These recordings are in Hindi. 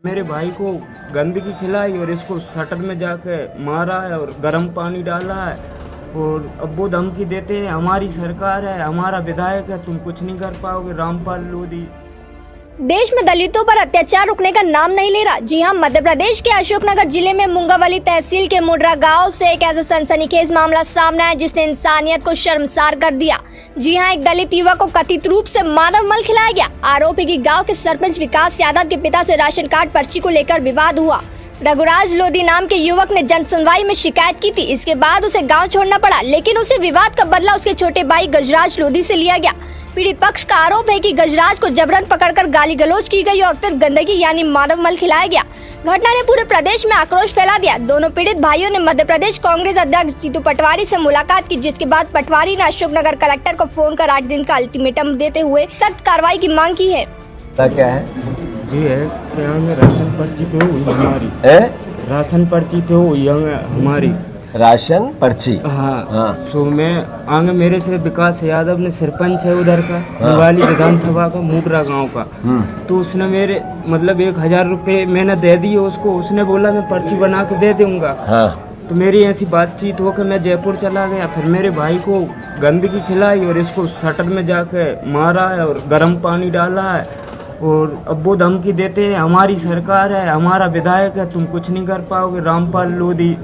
मेरे भाई को गंदगी खिलाई और इसको शटर में जाके मारा है और गर्म पानी डाला है। और अब वो धमकी देते हैं हमारी सरकार है, हमारा विधायक है, तुम कुछ नहीं कर पाओगे। रामपाल लोधी देश में दलितों पर अत्याचार रुकने का नाम नहीं ले रहा। जी हां, मध्य प्रदेश के अशोकनगर जिले में मुंगावली तहसील के मुड्रा गांव से एक ऐसा सनसनीखेज मामला सामने आया जिसने इंसानियत को शर्मसार कर दिया। जी हां, एक दलित युवक को कथित रूप से मानव मल खिलाया गया। आरोपी की गांव के सरपंच विकास यादव के पिता से राशन कार्ड पर्ची को लेकर विवाद हुआ। रघुराज लोधी नाम के युवक ने जन सुनवाई में शिकायत की थी। इसके बाद उसे गांव छोड़ना पड़ा, लेकिन उसे विवाद का बदला उसके छोटे भाई गजराज लोधी से लिया गया। पीड़ित पक्ष का आरोप है कि गजराज को जबरन पकड़कर गाली गलौज की गई और फिर गंदगी यानी मानव मल खिलाया गया। घटना ने पूरे प्रदेश में आक्रोश फैला दिया। दोनों पीड़ित भाइयों ने मध्य प्रदेश कांग्रेस अध्यक्ष जीतू पटवारी से मुलाकात की, जिसके बाद पटवारी ने अशोकनगर कलेक्टर को फोन कर 8 दिन का अल्टीमेटम देते हुए सख्त कार्रवाई की मांग की है। क्या है जी है कि हमें राशन पर्ची पे हुई हमारी राशन पर्ची पे हुई हमारी राशन पर्ची। हाँ। सो मैं आगे मेरे से विकास यादव ने सरपंच है उधर का, मुंगावली विधानसभा का, मुड्रा गांव का। तो उसने मेरे मतलब 1000 रुपये मैंने दे दिए उसको। उसने बोला मैं पर्ची बना के दे दूंगा। तो मेरी ऐसी बातचीत हो कि मैं जयपुर चला गया। फिर मेरे भाई को गंदगी खिलाई और इसको शटर में जाके मारा है और गर्म पानी डाला है। और अब वो धमकी देते हैं हमारी सरकार है, हमारा विधायक है, तुम कुछ नहीं कर पाओगे। रामपाल लोधी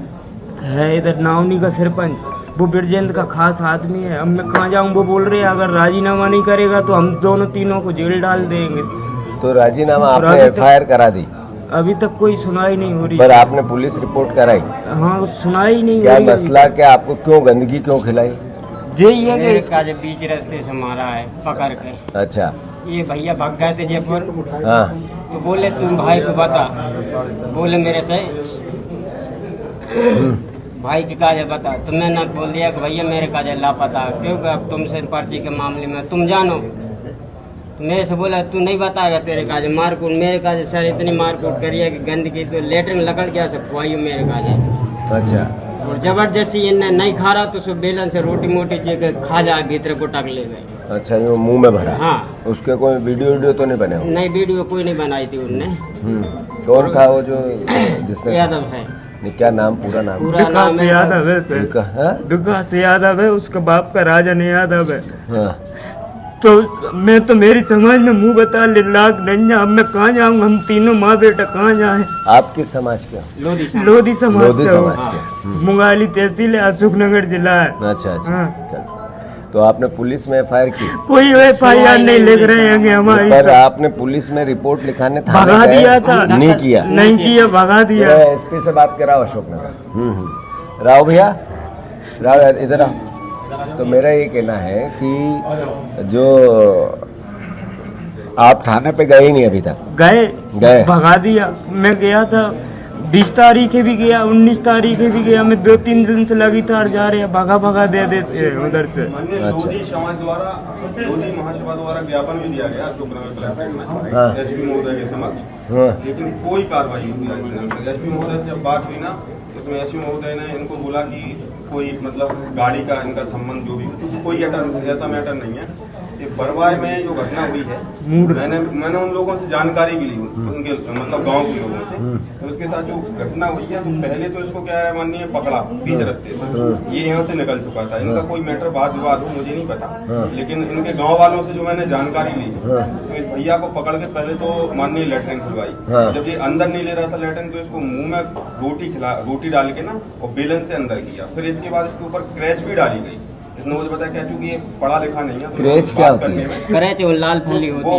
है इधर नावनी का सरपंच, वो बिरजेंद्र का खास आदमी है। अब मैं कहाँ जाऊँ? वो बोल रहे हैं अगर राजीनामा नहीं करेगा तो हम दोनों तीनों को जेल डाल देंगे। तो राजीनामा आपने एफआईआर करा दी? अभी तक कोई सुनाई नहीं हो रही। पर आपने पुलिस रिपोर्ट कराई? हाँ, सुनाई नहीं क्या हो रही। मसला क्या? आपको क्यों गंदगी क्यों खिलाई? यही है कि इसका जो बीच रास्ते से मारा है पकड़ के। अच्छा। ये भैया भाग गए थे जयपुर। हाँ। तो बोले तुम भाई को बता, बोले मेरे से भाई की काज बता। तो मैंने बोल दिया कि भैया मेरे काज लापता, क्योंकि अब तुमसे पर्ची के मामले में तुम जानो। तो मेरे से बोला तू नहीं बताएगा तेरे काज मारकूट। मेरे काज सर इतनी मारकूट करी है कि गंदगी तो लेटरिन लकड़ क्या सब खुआई मेरे काज। अच्छा। और जबरदस्ती इन्हें नहीं खा रहा तो बेलन से रोटी मोटी जगह खा जा भीतर को टक ले गए। अच्छा, ये मुंह में भरा? हाँ। उसके कोई वीडियो तो नहीं बने हो? नहीं, वीडियो कोई नहीं बनाई थी उनने। कौन था वो जो जिसने? यादव है। क्या नाम? पूरा नाम? विकास यादव है सर। विकास यादव है, उसका बाप का राजन यादव है। हाँ। तो मैं तो मेरी समाज में मुंह बता ले लाख नहीं। अब मैं कहाँ जाऊँ? हम तीनों माँ बेटा कहाँ जाए? आप किस समाज के? लोधी समाज लोधी समाज के। मुंगावली तहसील है, अशोकनगर जिला है। अच्छा अच्छा। चलो, तो आपने पुलिस में एफआईआर की? कोई एफआईआर नहीं लिख रहे हैं हमारी। पर आपने पुलिस में रिपोर्ट लिखाने थाने भगा दिया था। नहीं किया? नहीं किया, भगा दिया। एसपी से बात कराओ अशोकनगर। राव भैया, राव इधर आओ। तो मेरा ये कहना है कि जो आप थाने पे गए ही नहीं अभी तक? गए भगा दिया। मैं गया था 20 तारीख भी गया, 19 तारीख भी गया। मैं 2-3 दिन से लगातार जा रहे हैं, भगा दे देते हैं उधर से। अच्छा। लोधी समाज द्वारा, लोधी महासभा द्वारा ज्ञापन भी दिया गया अशोकनगर कलेक्टर में, हाँ। एसपी महोदय के समक्ष। हाँ। लेकिन कोई कार्रवाई नहीं हुई। एसपी महोदय से जब बात हुई ना, उसमें एसपी महोदय ने इनको बोला कि कोई मतलब गाड़ी का इनका संबंध जो भी कोई ऐसा मैटर नहीं है। ये बरवाय में जो घटना हुई है, मैंने उन लोगों से जानकारी भी ली, उनके मतलब गांव के लोगों से। तो उसके साथ जो घटना हुई है, तो पहले तो इसको क्या है माननीय पकड़ा बीच रास्ते से। ये यहाँ से निकल चुका था। इनका कोई मैटर वाद विवाद हो मुझे नहीं पता, लेकिन इनके गाँव वालों से जो मैंने जानकारी ली है, तो इस भैया को पकड़ के पहले तो माननीय लेटरिन खुलवाई। जब ये अंदर नहीं ले रहा था लेटरिन, तो इसको मुंह में रोटी डाल के ना और बेलन से अंदर किया। फिर इसके बाद इसके ऊपर क्रैच भी डाली गई। इसने मुझे बताया क्या, चूंकि ये पढ़ा लिखा नहीं है। क्रैच क्या होती है? क्रैच वो लाल फल्ली होती है।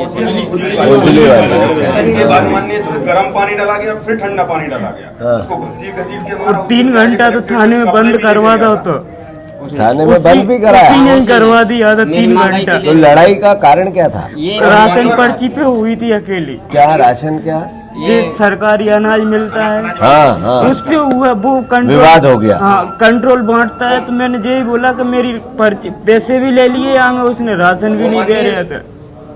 इसके बाद माननीय इसमें गर्म पानी डाला गया, फिर ठंडा पानी डाला गया। उसको घसीट के मारा। 3 घंटा तो थाने में बंद करवा दो। तो थाने में बंद भी कराया? नहीं करवा दिया था 3 घंटा। तो लड़ाई का कारण क्या था? राशन पर्ची पे हुई थी अकेली। क्या राशन? क्या ये सरकारी अनाज मिलता है? हाँ। उस पे हुआ वो विवाद हो गया। हाँ, कंट्रोल बांटता है। तो मैंने यही बोला कि मेरी पर्ची पैसे भी ले लिए आगे, उसने राशन भी नहीं दे रहे थे।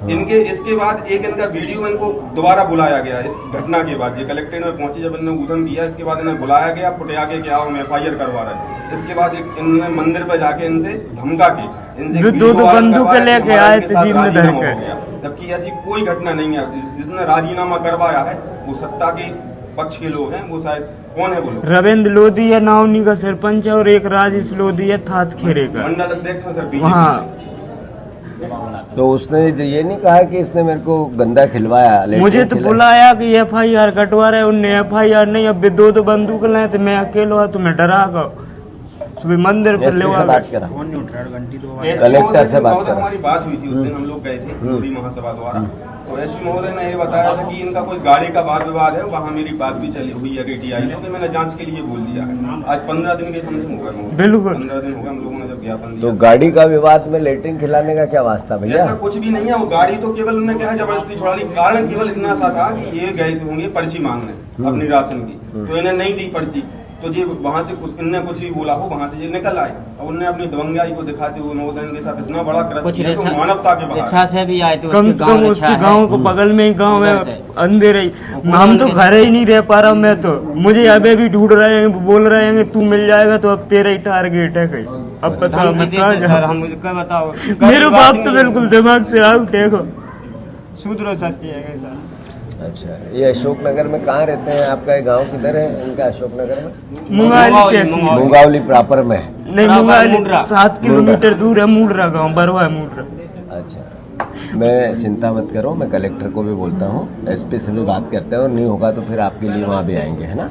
इनके इसके बाद एक इनका वीडियो इनको दोबारा बुलाया गया। इस घटना के बाद ये कलेक्ट्रेट में पहुंची, जब इन्होंने उधम किया, इसके बाद इन्हें बुलाया गया, फुटे आके क्या हम एफआईआर करवा रहे हैं। इसके बाद एक इन्होंने मंदिर पे जाके इनसे धमका के इनसे 2 बंदूक लेके आए थे जीप में धर के। जबकि ऐसी कोई घटना नहीं है। जिसने राजीनामा करवाया है वो सत्ता के पक्ष के लोग हैं। वो शायद कौन है वो लोग? रविंद्र लोधी नावनी का सरपंच है और एक राजेश लोधी है थात खेरे का मंडल अध्यक्ष है सर वहाँ। बीजेपी। तो उसने ये नहीं कहा कि इसने मेरे को गंदा खिलवाया? मुझे तो बुलाया कि FIR कटवा रहे, उनने FIR नहीं, अब दो बंदूक लाए तो मैं अकेला तुम्हें डरा कर सुबह मंदिर पर ले बात करा, कलेक्टर से बात करा। हमारी बात हुई थी उस दिन, हम लोग गए थे मोदी महासभा द्वारा। तो एसपी महोदय ने ये बताया था कि इनका कोई गाड़ी का वाद विवाद है, वहाँ मेरी बात भी चली हुई है DTI तो मैंने जांच के लिए बोल दिया है। आज 15 दिन के समथिंग हो गए, बिल्कुल 15 दिन हो गए हम लोगों ने जब ज्ञापन तो दिया। गाड़ी का विवाद में लेटरिन खिलाने का क्या वास्ता भैया? ऐसा कुछ भी नहीं है। वो गाड़ी तो केवल उन्होंने क्या है जबरदस्ती छुड़ा ली। कारण केवल इतना सा था कि ये गए होंगे पर्ची मांगने अपनी राशन की, तो इन्हें नहीं दी पर्ची, तो ये वहाँ से इनने कुछ भी बोला हो, वहाँ से ये निकल आए और उनने अपनी दबंगाई को दिखाते हुए महोदय के साथ इतना बड़ा कुछ कृत्य तो मानवता के बाहर। अच्छा से भी आए तो कम से कम उसके गांव को बगल में ही गांव है, अंधेरे ही हम तो घर ही नहीं रह पा रहा। मैं तो मुझे अभी भी ढूंढ रहे हैं, बोल रहे हैं तू मिल जाएगा तो अब तेरा ही टारगेट है कहीं। अब पता मैं कहाँ सर हम मुझे क्या बताओ, मेरे बाप तो बिल्कुल दिमाग से आउट है। सूत्रों सच्ची है सर। अच्छा, ये अशोकनगर में कहाँ रहते हैं? आपका गांव किधर है इनका? अशोकनगर में मुंगावली प्रॉपर में है? नहीं, मुंगावली 7 किलोमीटर दूर है, मुंडरा गाँव, बरवा है मुंडरा। अच्छा, मैं चिंता मत करो, मैं कलेक्टर को भी बोलता हूँ, SP से भी बात करते हैं और नहीं होगा तो फिर आपके लिए वहाँ भी आएंगे, है ना?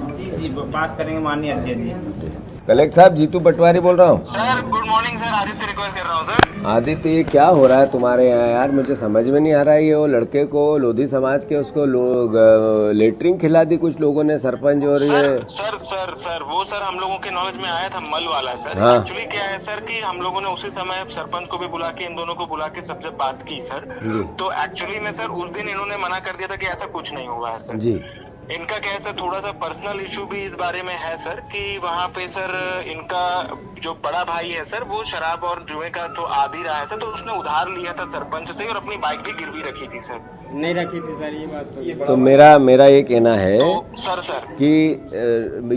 बात करेंगे माननीय अध्यक्ष। कलेक्टर साहब, जीतू पटवारी बोल रहा हूँ। Sir good morning sir, Aditya request कर रहा हूँ सर। आदित्य, ये क्या हो रहा है तुम्हारे यहाँ यार? मुझे समझ में नहीं आ रहा है। ये वो लड़के को लोधी समाज के उसको लेटरिन खिला दी कुछ लोगों ने, सरपंच और ये सर वो सर हम लोगों के नॉलेज में आया था मल वाला सर। हाँ। एक्चुअली क्या है सर कि हम लोगों ने उसी समय सरपंच को भी बुला के इन दोनों को बुला के सब जब बात की सर, तो एक्चुअली में सर उस दिन इन्होंने मना कर दिया था कि ऐसा कुछ नहीं हुआ है सर जी। इनका क्या है सर, थोड़ा सा पर्सनल इशू भी इस बारे में है सर कि वहाँ पे सर इनका जो बड़ा भाई है सर वो शराब और जुए का तो आदी रहा है सर, तो उसने उधार लिया था सरपंच से और अपनी बाइक भी गिरवी रखी थी सर। नहीं रखी थी सर, ये बात तो मेरा ये कहना है तो सर कि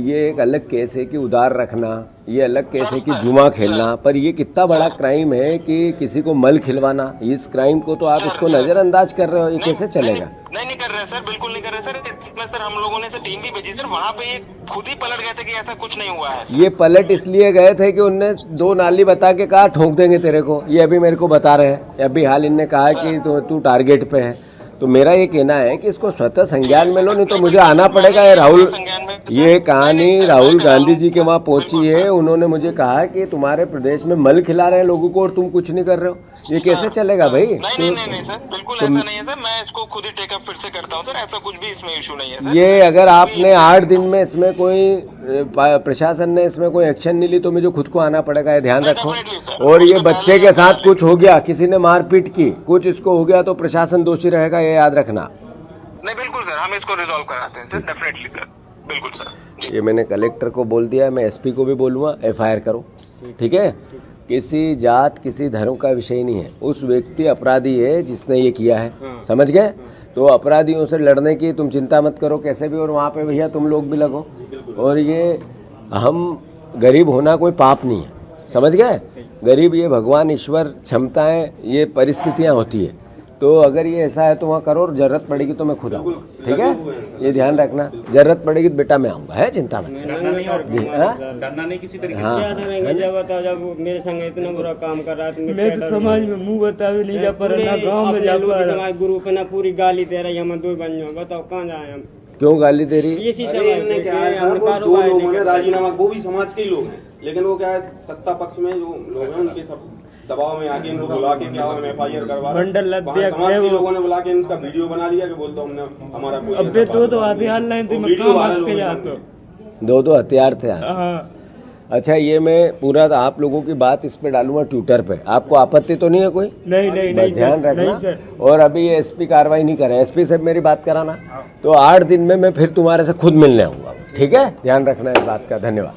ये एक अलग केस है कि उधार रखना, ये अलग केस है कि जुआ खेलना, पर ये कितना बड़ा क्राइम है कि किसी को मल खिलवाना। इस क्राइम को तो आप इसको नजरअंदाज कर रहे हो, ये कैसे चलेगा? नहीं कर रहे सर, बिल्कुल नहीं कर रहे सर। इसमें सर हम लोगों ने टीम भी भेजी सर, वहाँ पे ये खुद ही पलट गए थे कि ऐसा कुछ नहीं हुआ है। ये पलट इसलिए गए थे कि उनने 2 नाली बता के कहा ठोक देंगे तेरे को, ये अभी मेरे को बता रहे हैं। अभी हाल इनने कहा कि तू टारगेट पे है। तो मेरा ये कहना है कि इसको स्वतः संज्ञान में लो, नहीं तो मुझे आना पड़ेगा। ये कहानी राहुल गांधी जी के वहाँ पहुंची है, उन्होंने मुझे कहा कि तुम्हारे प्रदेश में मल खिला रहे हैं लोगों को और तुम कुछ नहीं कर रहे हो, ये कैसे चलेगा भाई? नहीं सर, बिल्कुल ऐसा नहीं है सर। मैं इसको खुद ही टेकअप फिर से करता हूँ सर, ऐसा कुछ भी इसमें इशू नहीं है सर। ये अगर आपने 8 दिन में इसमें कोई प्रशासन ने इसमें कोई एक्शन नहीं ली तो मुझे खुद को आना पड़ेगा, ये ध्यान रखो। और ये बच्चे के साथ कुछ हो गया, किसी ने मारपीट की, कुछ इसको हो गया तो प्रशासन दोषी रहेगा, ये याद रखना। नहीं बिल्कुल सर, हम इसको रिजॉल्व कराते हैं सर, डेफिनेटली सर, बिल्कुल सर। ये मैंने कलेक्टर को बोल दिया, मैं SP को भी बोलूँगा, FIR करो, ठीक है? किसी जात किसी धर्म का विषय नहीं है, उस व्यक्ति अपराधी है जिसने ये किया है, समझ गए? तो अपराधियों से लड़ने की तुम चिंता मत करो कैसे भी, और वहाँ पे भैया तुम लोग भी लगो। और ये हम गरीब होना कोई पाप नहीं है, समझ गए? गरीब ये भगवान ईश्वर क्षमताएं, ये परिस्थितियाँ होती है। तो अगर ये ऐसा है तो वहाँ करो, और जरूरत पड़ेगी तो मैं खुद आऊँगा, ठीक है? ये ध्यान रखना, जरूरत पड़ेगी तो बेटा मैं आऊँगा, है चिंता में डरना नहीं किसी तरीके से। हाँ, जब बताओ, जब मेरे संग इतना बुरा काम कर रहा है, मैं तो समाज में मुंह बतावे नहीं जा पा रहा, गाँव में जा पा रहा। समाज गुरु पे ना पूरी गाली दे रही, हम 2 बन जाओ, बताओ कहाँ जाए हम? क्यों गाली दे रही? इसी समाज ने क्या है, हमने 2 कारोबार लोगों नहीं ने किया। राजीनामा, वो भी समाज के ही लोग हैं, लेकिन वो क्या है सत्ता पक्ष में जो लोग हैं उनके सब दबाव में आके इनको बुला के क्या FIR करवा रहे हैं। मंडल वहाँ अध्यक्ष समाज है के वो। लोगों ने बुला के इनका वीडियो बना लिया कि बोलता हमने हमारा कोई अबे तो हथियार लाइन तो मैं काम भाग के जाता। 2 हथियार थे। हाँ, अच्छा, ये मैं पूरा आप लोगों की बात इस पे डालूंगा ट्विटर पे, आपको आपत्ति तो नहीं है कोई? नहीं बस ध्यान नहीं रखना। सर। और अभी ये SP कार्रवाई नहीं करे, SP से मेरी बात कराना, तो 8 दिन में मैं फिर तुम्हारे से खुद मिलने आऊंगा, ठीक है? ध्यान रखना इस बात का। धन्यवाद।